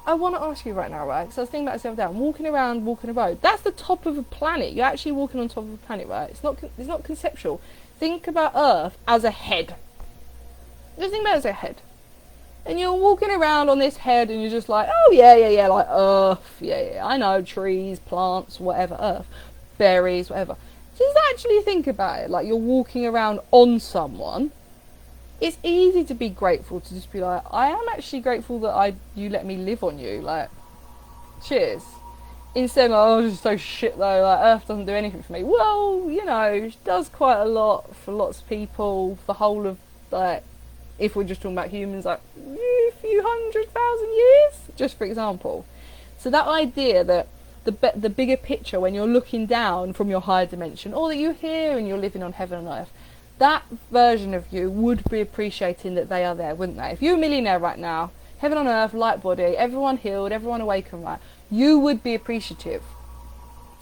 I want to ask you right now, right? Because I was thinking about myself down, walking around, walking a road. That's the top of a planet. You're actually walking on top of a planet, right? It's not conceptual. Think about Earth as a head. Just think about it as a head. And you're walking around on this head and you're just like, oh yeah, like Earth, yeah, I know, trees, plants, whatever, Earth, berries, whatever. Just actually think about it, like you're walking around on someone. It's easy to be grateful, to just be like, I am actually grateful that you let me live on you, like, cheers. Instead of, oh, it's just so shit though, like, Earth doesn't do anything for me. Well, you know, it does quite a lot for lots of people, the whole of, like, if we're just talking about humans, like, a few 100,000 years, just for example. So that idea that the bigger picture, when you're looking down from your higher dimension, or that you're here and you're living on heaven and earth, that version of you would be appreciating that they are there, wouldn't they? If you're a millionaire right now, heaven on earth, light body, everyone healed, everyone awakened, right, you would be appreciative.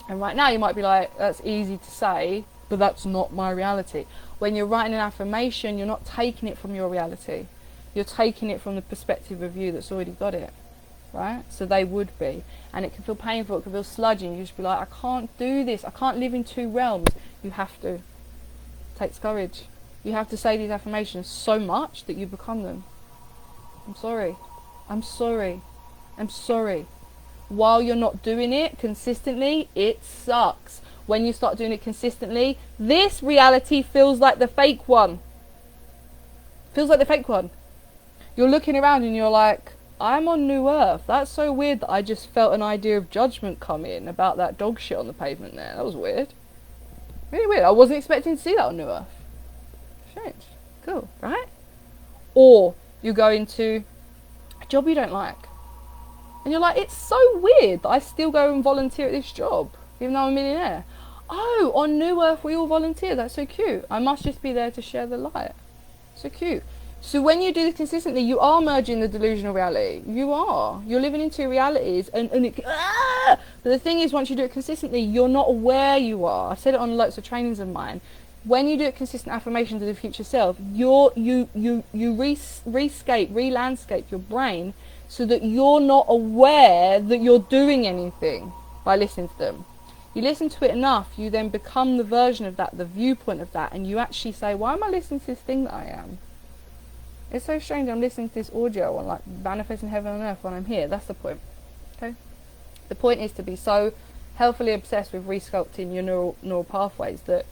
And right now you might be like, that's easy to say, but that's not my reality. When you're writing an affirmation, you're not taking it from your reality. You're taking it from the perspective of you that's already got it, right? So they would be. And it can feel painful, it can feel sludgy, and you just be like, I can't do this, I can't live in two realms. You have to. It takes courage. You have to say these affirmations so much that you become them. I'm sorry. I'm sorry. I'm sorry. While you're not doing it consistently, it sucks. When you start doing it consistently, this reality feels like the fake one. Feels like the fake one. You're looking around and you're like, I'm on New Earth. That's so weird that I just felt an idea of judgment come in about that dog shit on the pavement there. That was weird. Really weird. I wasn't expecting to see that on New Earth. Strange. Cool, right? Or you go into a job you don't like. And you're like, it's so weird that I still go and volunteer at this job, even though I'm a millionaire. Oh, on New Earth we all volunteer. That's so cute. I must just be there to share the light. So cute. So when you do this consistently, you are merging the delusional reality. You are. You're living in two realities. But the thing is, once you do it consistently, you're not aware you are. I've said it on lots of trainings of mine. When you do it consistent affirmations of the future self, you re-landscape your brain so that you're not aware that you're doing anything by listening to them. You listen to it enough, you then become the version of that, the viewpoint of that, and you actually say, why am I listening to this thing that I am? It's so strange, I'm listening to this audio on like manifesting heaven on earth when I'm here. That's the point. Okay? The point is to be so healthily obsessed with resculpting your neural pathways that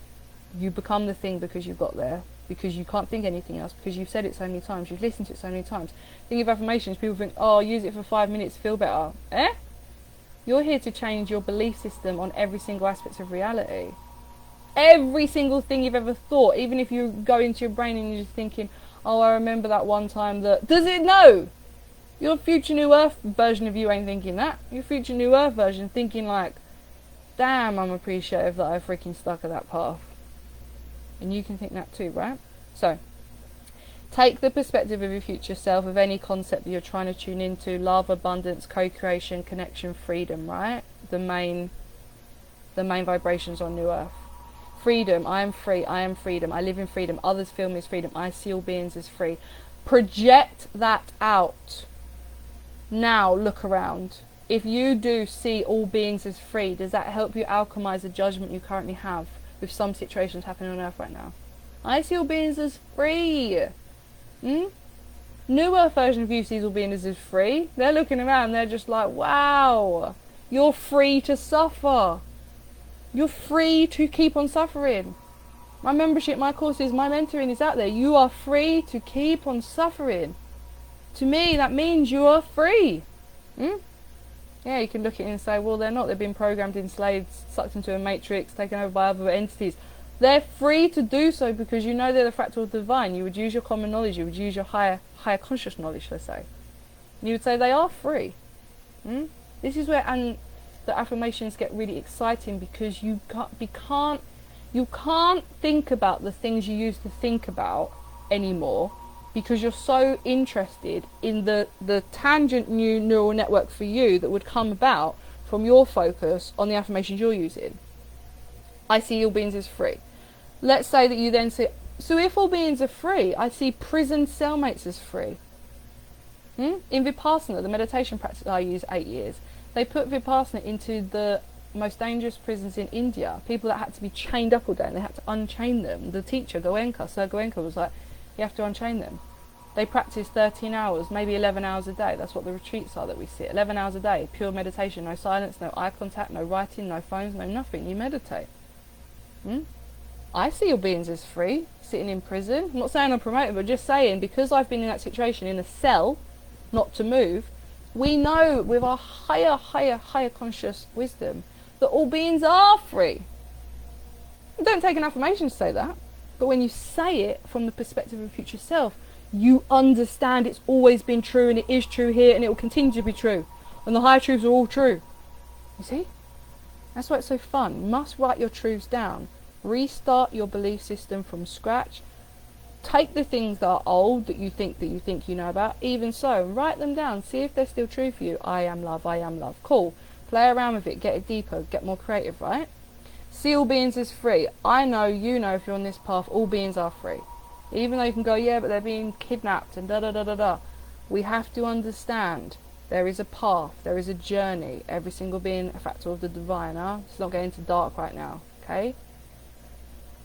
you become the thing because you've got there, because you can't think anything else, because you've said it so many times, you've listened to it so many times. Think of affirmations, people think, oh, use it for 5 minutes, feel better. You're here to change your belief system on every single aspect of reality. Every single thing you've ever thought, even if you go into your brain and you're just thinking, oh, I remember that one time that... Does it know? Your future New Earth version of you ain't thinking that. Your future New Earth version thinking like, damn, I'm appreciative that I freaking stuck at that path. And you can think that too, right? So, take the perspective of your future self of any concept that you're trying to tune into. Love, abundance, co-creation, connection, freedom, right? The main vibrations on New Earth. Freedom, I am free, I am freedom, I live in freedom, others feel me as freedom, I see all beings as free. Project that out. Now look around. If you do see all beings as free, does that help you alchemize the judgment you currently have with some situations happening on Earth right now? I see all beings as free. New Earth version of you sees all beings as free. They're looking around, they're just like, wow. You're free to suffer. You're free to keep on suffering. My membership, my courses, my mentoring is out there. You are free to keep on suffering. To me, that means you are free. Yeah, you can look at it and say, well, they're not. They've been programmed, enslaved, sucked into a matrix, taken over by other entities. They're free to do so because you know they're the fractal divine. You would use your common knowledge. You would use your higher conscious knowledge, let's say. You would say they are free. This is where the affirmations get really exciting, because you can't think about the things you used to think about anymore, because you're so interested in the tangent new neural network for you that would come about from your focus on the affirmations you're using. I see all beings as free. Let's say that you then say, so if all beings are free, I see prison cellmates as free. In Vipassana, the meditation practice I use 8 years, they put Vipassana into the most dangerous prisons in India. People that had to be chained up all day, and they had to unchain them. The teacher, Sir Goenka, was like, you have to unchain them. They practice 13 hours, maybe 11 hours a day. That's what the retreats are that we sit. 11 hours a day, pure meditation, no silence, no eye contact, no writing, no phones, no nothing. You meditate. I see your beings as free, sitting in prison. I'm not saying I'm promoting, but just saying, because I've been in that situation, in a cell, not to move, we know with our higher conscious wisdom that all beings are free. Don't take an affirmation to say that, but when you say it from the perspective of future self, you understand it's always been true, and it is true here, and it will continue to be true, and the higher truths are all true. You see? That's why it's so fun. You must write your truths down. Restart your belief system from scratch. Take the things that are old that you think you know about, even so, write them down, see if they're still true for you. I am love, I am love. Cool. Play around with it, get it deeper, get more creative, right? See all beings as free. I know, you know, if you're on this path, all beings are free. Even though you can go, yeah, but they're being kidnapped and da-da-da-da-da. We have to understand there is a path, there is a journey. Every single being a fractal of the divine, It's not getting too dark right now, okay?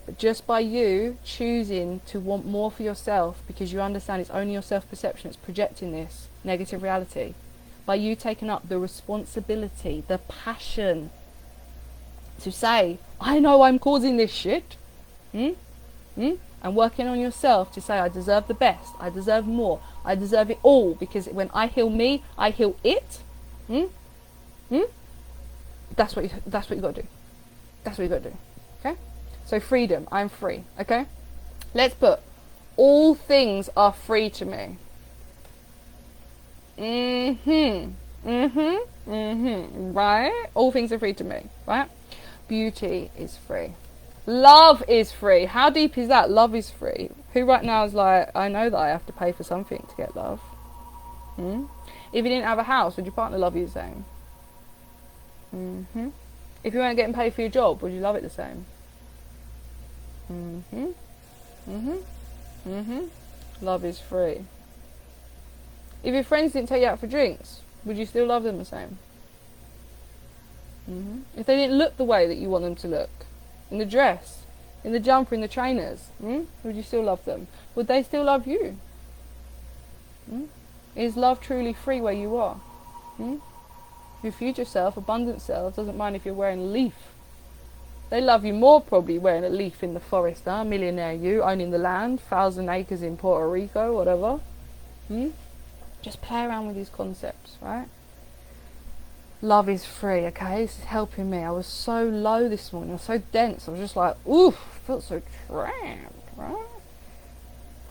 But just by you choosing to want more for yourself, because you understand it's only your self-perception that's projecting this negative reality, by you taking up the responsibility, the passion to say, I know I'm causing this shit, and working on yourself to say, I deserve the best, I deserve more, I deserve it all, because when I heal me, I heal it. That's what you got to do. That's what you got to do. Okay? So freedom, I'm free. Okay? Let's put, all things are free to me. Right? All things are free to me. Right? Beauty is free. Love is free. How deep is that? Love is free. Who right now is like, I know that I have to pay for something to get love. If you didn't have a house, would your partner love you the same? If you weren't getting paid for your job, would you love it the same? Love is free. If your friends didn't take you out for drinks, would you still love them the same? If they didn't look the way that you want them to look, in the dress, in the jumper, in the trainers, would you still love them? Would they still love you? Is love truly free where you are? Your future self, abundant self, doesn't mind if you're wearing a leaf. They love you more probably wearing a leaf in the forest, millionaire you, owning the land, 1,000 acres in Puerto Rico, whatever. Just play around with these concepts, right? Love is free, okay? This is helping me. I was so low this morning. I was so dense. I was just like, oof, I felt so trapped, right?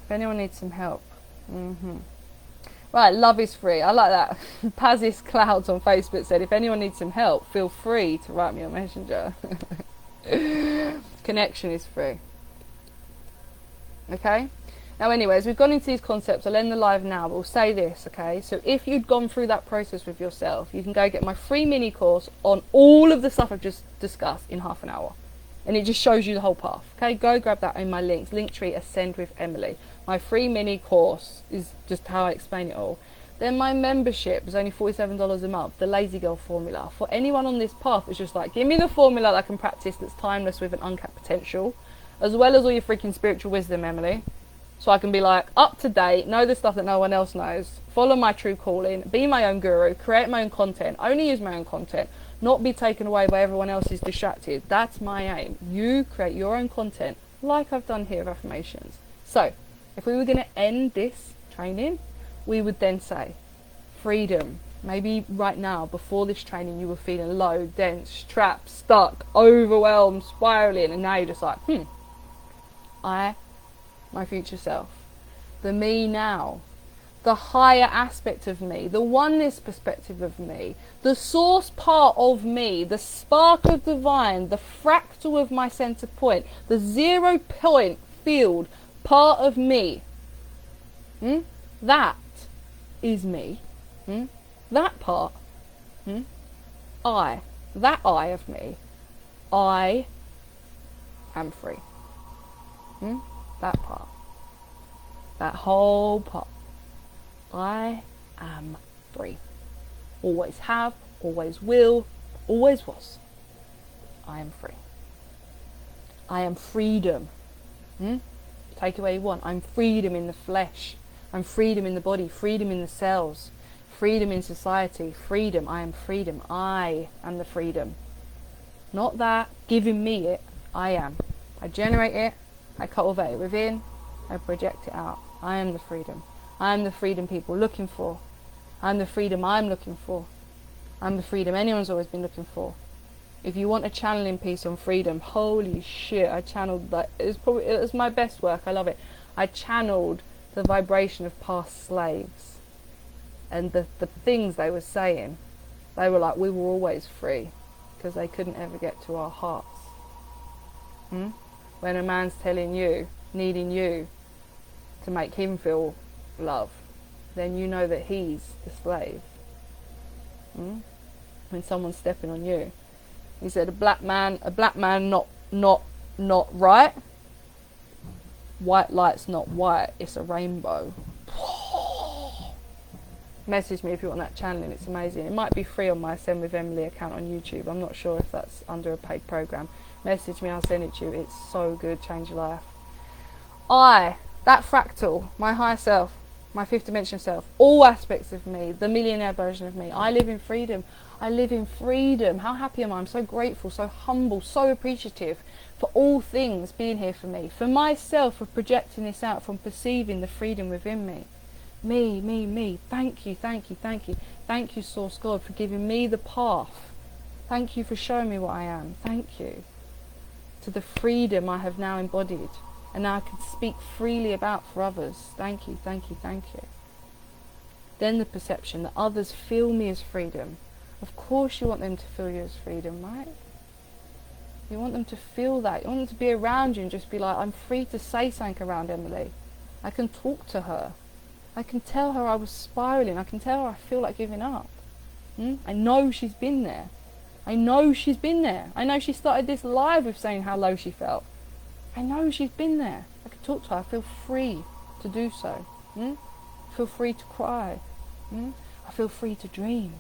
If anyone needs some help. Right, love is free. I like that. Pazis Clouds on Facebook said, if anyone needs some help, feel free to write me on Messenger. Connection is free. Okay? Now anyways, we've gone into these concepts. I'll end the live now, but we'll say this, okay? So if you'd gone through that process with yourself, you can go get my free mini course on all of the stuff I've just discussed in half an hour. And it just shows you the whole path, okay? Go grab that in my links. Linktree, Ascend with Emily. My free mini course is just how I explain it all. Then my membership is only $47 a month, the Lazy Girl formula. For anyone on this path, it's just like, give me the formula that I can practice that's timeless with an uncapped potential, as well as all your freaking spiritual wisdom, Emily. So I can be like, up to date, know the stuff that no one else knows, follow my true calling, be my own guru, create my own content, only use my own content, not be taken away by everyone else's distracted. That's my aim. You create your own content, like I've done here with Affirmations. So, if we were going to end this training, we would then say, freedom. Maybe right now, before this training, you were feeling low, dense, trapped, stuck, overwhelmed, spiraling, and now you're just like, my future self, the me now, the higher aspect of me, the oneness perspective of me, the source part of me, the spark of divine, the fractal of my center point, the 0 point field part of me. That is me. That part. That I of me. I am free. That part. That whole part. I am free. Always have, always will, always was. I am free. I am freedom. Take away you want. I'm freedom in the flesh. I'm freedom in the body, freedom in the cells, freedom in society, freedom. I am freedom. I am the freedom. Not that giving me it. I am. I generate it. I cultivate it within. I project it out. I am the freedom. I am the freedom people looking for. I'm the freedom I'm looking for. I'm the freedom anyone's always been looking for. If you want a channeling piece on freedom, holy shit, I channeled that. It was my best work. I love it. I channeled the vibration of past slaves. And the things they were saying, they were like, we were always free. Because they couldn't ever get to our hearts. When a man's telling you, needing you to make him feel love, then you know that he's the slave. When someone's stepping on you, he said, a black man not right. White light's not white, it's a rainbow. Message me if you want that channeling, it's amazing. It might be free on my Send with Emily account on YouTube. I'm not sure if that's under a paid program. Message me, I'll send it to you. It's so good, change your life. That fractal, my higher self, my fifth dimension self, all aspects of me, the millionaire version of me, I live in freedom. I live in freedom. How happy am I? I'm so grateful, so humble, so appreciative for all things being here for me, for myself, for projecting this out, from perceiving the freedom within me. Me. Thank you. Thank you, Source God, for giving me the path. Thank you for showing me what I am. Thank you. To the freedom I have now embodied. And now I can speak freely about for others. Thank you. Then the perception that others feel me as freedom. Of course you want them to feel you as freedom, right? You want them to feel that. You want them to be around you and just be like, I'm free to say something around Emily. I can talk to her. I can tell her I was spiraling. I can tell her I feel like giving up. I know she's been there. I know she started this live with saying how low she felt. I know she's been there. I can talk to her. I feel free to do so. I feel free to cry. I feel free to dream.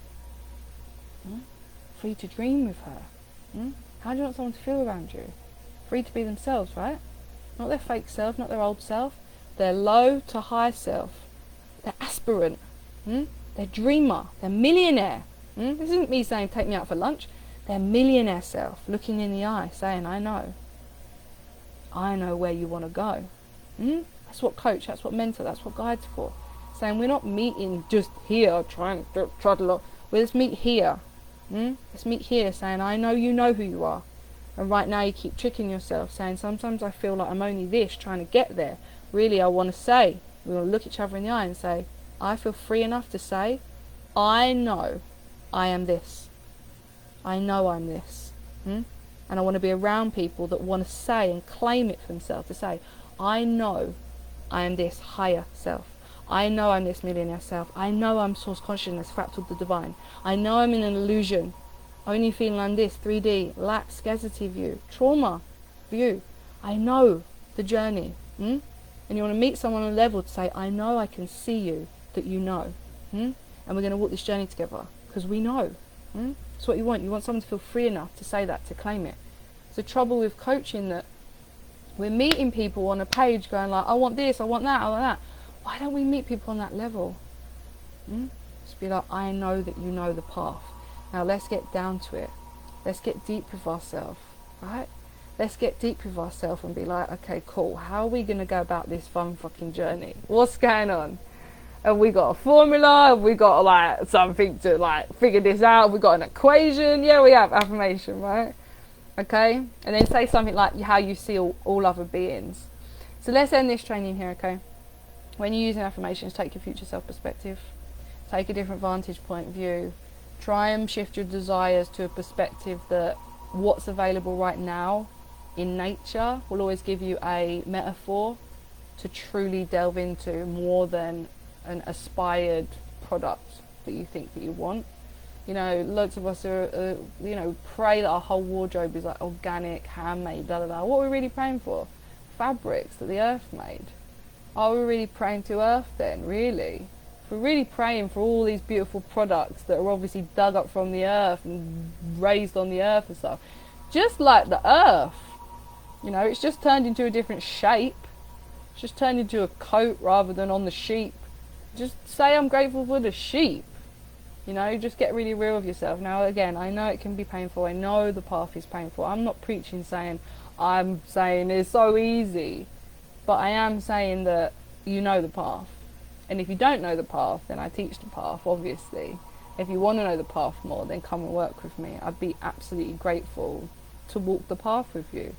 Free to dream with her. How do you want someone to feel around you? Free to be themselves, right? Not their fake self, not their old self. Their low to high self. Their aspirant. Their dreamer. Their millionaire. This isn't me saying take me out for lunch. Their millionaire self, looking in the eye, saying, I know where you want to go. That's what coach, that's what mentor, that's what guide's for. Saying we're not meeting just here, trying to trot along. Let's meet here. Let's meet here, saying I know you know who you are. And right now you keep tricking yourself, saying sometimes I feel like I'm only this, trying to get there. Really, I want to say, we want to look each other in the eye and say, I feel free enough to say, I know I am this. I know I'm this. And I want to be around people that want to say and claim it for themselves, to say, I know I am this higher self. I know I'm this millionaire self. I know I'm source consciousness, fractal the divine. I know I'm in an illusion, only feeling like this, 3D, lack, scarcity view, trauma view. I know the journey. And you want to meet someone on a level to say, I know I can see you, that you know. And we're going to walk this journey together, because we know. That's what you want. You want someone to feel free enough to say that, to claim it. It's the trouble with coaching, that we're meeting people on a page going like, I want this, I want that, I want that. Why don't we meet people on that level? Just be like, I know that you know the path. Now let's get down to it. Let's get deep with ourselves, right? Let's get deep with ourselves and be like, okay, cool. How are we going to go about this fun fucking journey? What's going on? Have we got a formula? Have we got like something to like figure this out? Have we got an equation? Yeah, we have affirmation, right? Okay? And then say something like how you see all other beings. So let's end this training here, okay? When you're using affirmations, take your future self perspective. Take a different vantage point of view. Try and shift your desires to a perspective that what's available right now in nature will always give you a metaphor to truly delve into more than an aspired product that you think that you want. You know, lots of us are pray that our whole wardrobe is like organic, handmade, da da da. What are we really praying for? Fabrics that the earth made. Are we really praying to earth then, really? If we're really praying for all these beautiful products that are obviously dug up from the earth and raised on the earth and stuff, just like the earth, you know, it's just turned into a different shape. It's just turned into a coat rather than on the sheep. Just say I'm grateful for the sheep. You know, just get really real with yourself. Now, again, I know it can be painful. I know the path is painful. I'm not preaching I'm saying it's so easy. But I am saying that you know the path. And if you don't know the path, then I teach the path, obviously. If you want to know the path more, then come and work with me. I'd be absolutely grateful to walk the path with you.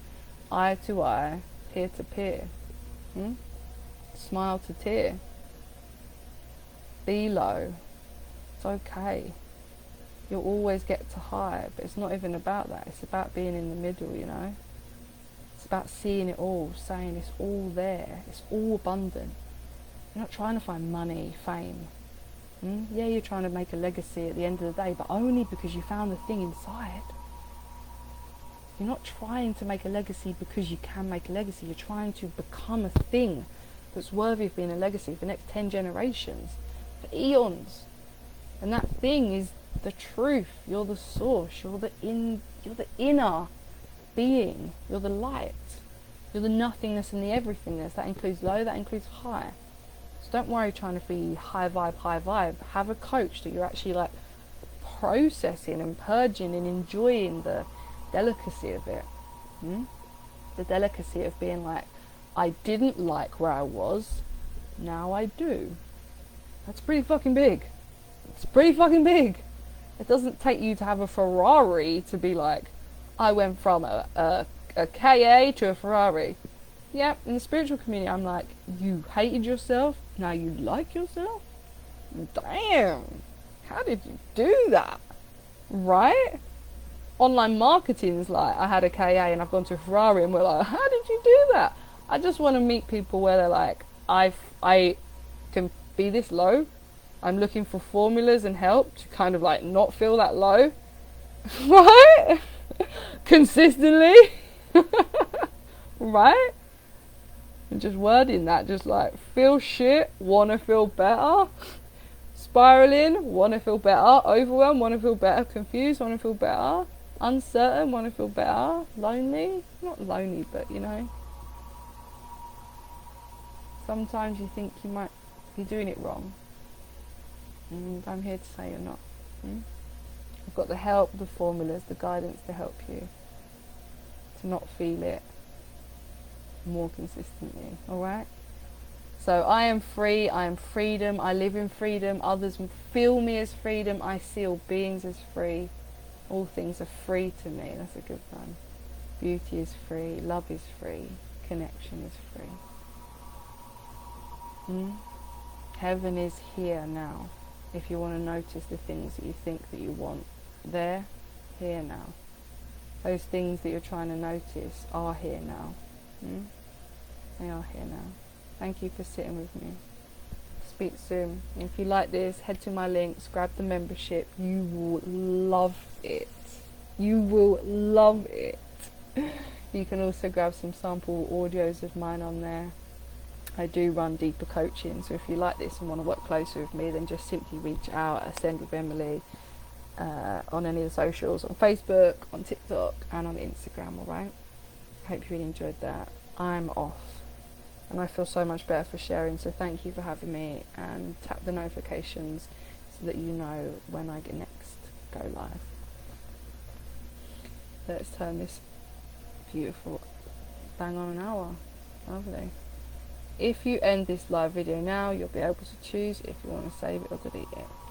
Eye to eye, peer to peer. Smile to tear. Be low. It's okay. You'll always get to high, but it's not even about that. It's about being in the middle, you know. It's about seeing it all, saying it's all there. It's all abundant. You're not trying to find money, fame. Yeah, you're trying to make a legacy at the end of the day, but only because you found the thing inside. You're not trying to make a legacy because you can make a legacy. You're trying to become a thing that's worthy of being a legacy for the next 10 generations, for eons. And that thing is the truth. You're the source. You're the inner being. You're the light. You're the nothingness and the everythingness. That includes low, that includes high. So don't worry trying to be high vibe. Have a coach that you're actually like processing and purging and enjoying the delicacy of it. The delicacy of being like, I didn't like where I was, now I do. That's pretty fucking big. It's pretty fucking big. It doesn't take you to have a Ferrari to be like, I went from a KA to a Ferrari. Yep, in the spiritual community, I'm like, you hated yourself, now you like yourself? Damn, how did you do that? Right? Online marketing's like, I had a KA and I've gone to a Ferrari, and we're like, how did you do that? I just want to meet people where they're like, I can be this low. I'm looking for formulas and help to kind of like not feel that low. Right? Consistently. Right? And just wording that, just like feel shit, wanna feel better. Spiraling, wanna feel better. Overwhelmed, wanna feel better. Confused, wanna feel better. Uncertain, wanna feel better. Lonely, not lonely, but you know, sometimes you think you might be doing it wrong. And I'm here to say you're not. I've got the help, the formulas, the guidance to help you to not feel it more consistently. Alright? So I am free, I am freedom, I live in freedom, others feel me as freedom, I see all beings as free. All things are free to me. That's a good one. Beauty is free, love is free, connection is free. Heaven is here now. If you want to notice the things that you think that you want, they're here now. Those things that you're trying to notice are here now. They are here now. Thank you for sitting with me. Speak soon. If you like this, head to my links, grab the membership. You will love it. You will love it. You can also grab some sample audios of mine on there. I do run deeper coaching, so if you like this and want to work closer with me, then just simply reach out, Ascend with Emily, on any of the socials, on Facebook, on TikTok, and on Instagram, alright? I hope you really enjoyed that. I'm off, and I feel so much better for sharing, so thank you for having me, and tap the notifications so that you know when I get next go live. Let's turn this beautiful bang on an hour. Lovely. If you end this live video now, you'll be able to choose if you want to save it or delete it.